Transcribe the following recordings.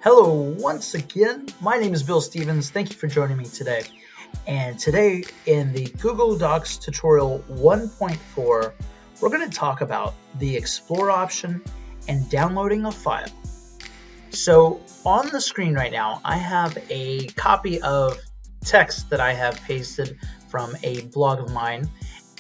Hello once again, my name is Bill Stevens. Thank you for joining me today. And today in the Google Docs tutorial 1.4, we're going to talk about the Explore option and downloading a file. So on the screen right now, I have a copy of text that I have pasted from a blog of mine.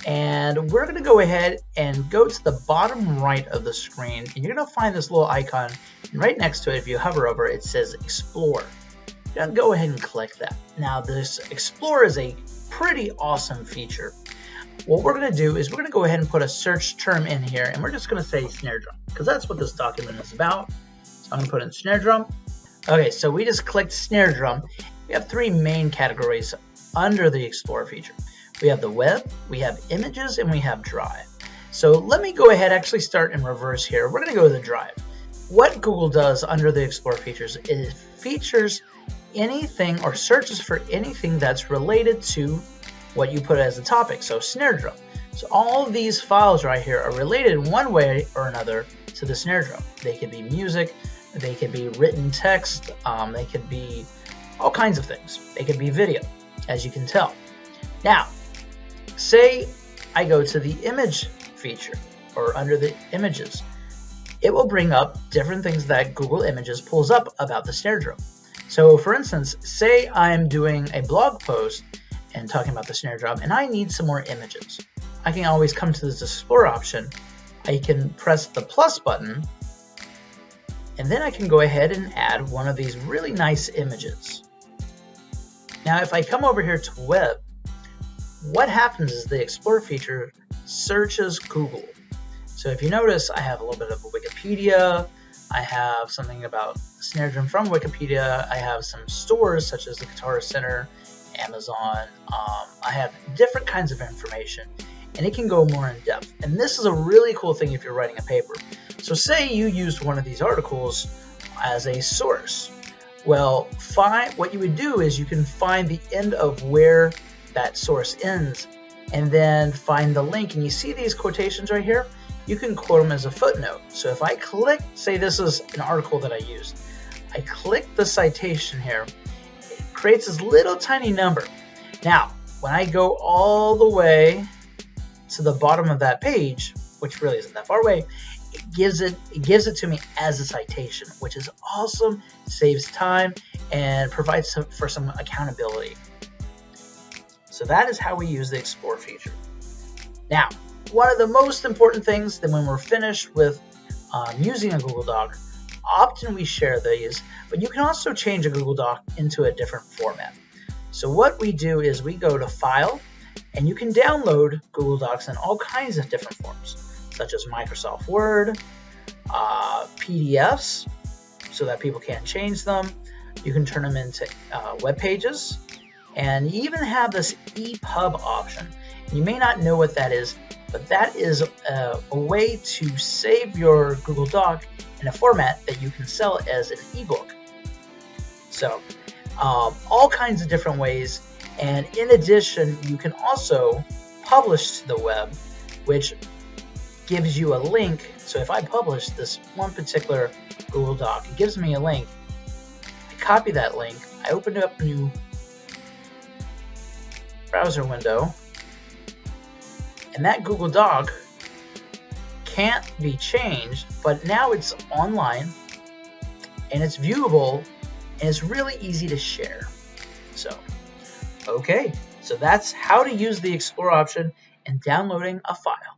And we're going to go ahead and go to the bottom right of the screen, and you're going to find this little icon, and right next to it, if you hover over it, says Explore. You're going to go ahead and click that. Now this Explore is a pretty awesome feature. What we're going to do is we're going to go ahead and put a search term in here, and we're just going to say snare drum, because that's what this document is about. So I'm going to put in snare drum. Okay, so we just clicked snare drum. We have three main categories under the Explore feature. We have the web, we have images, and we have drive. So let me go ahead, actually start in reverse here. We're going to go to the drive. What Google does under the Explore features is it features anything or searches for anything that's related to what you put as a topic. So snare drum. So all of these files right here are related in one way or another to the snare drum. They could be music, they could be written text, they could be all kinds of things. They could be video, as you can tell. Now, say I go to the image feature or under the images, it will bring up different things that Google Images pulls up about the snare drum. So for instance, say I'm doing a blog post and talking about the snare drum and I need some more images. I can always come to this Explore option. I can press the plus button and then I can go ahead and add one of these really nice images. Now if I come over here to web, what happens is the Explore feature searches Google. So if you notice, I have a little bit of a Wikipedia, I have something about snare drum from Wikipedia, I have some stores such as the Guitar Center, Amazon, I have different kinds of information, and it can go more in depth. And this is a really cool thing if you're writing a paper. So say you used one of these articles as a source. Well, what you would do is you can find the end of where that source ends and then find the link, and you see these quotations right here, you can quote them as a footnote. So if I click, say this is an article that I used, I click the citation here, it creates this little tiny number. Now when I go all the way to the bottom of that page, which really isn't that far away, it gives it to me as a citation, which is awesome, saves time, and provides for some accountability. So that is how we use the Explore feature. Now, one of the most important things that when we're finished with using a Google Doc, often we share these, but you can also change a Google Doc into a different format. So what we do is we go to File, and you can download Google Docs in all kinds of different forms, such as Microsoft Word, PDFs, so that people can't change them. You can turn them into web pages. And you even have this EPUB option. You may not know what that is, but that is a way to save your Google Doc in a format that you can sell as an ebook. So all kinds of different ways. And in addition, you can also publish to the web, which gives you a link. So if I publish this one particular Google Doc, it gives me a link. I copy that link. I open up a new browser window, and that Google Doc can't be changed, but now it's online and it's viewable and it's really easy to share. So okay, so that's how to use the Explore option and downloading a file.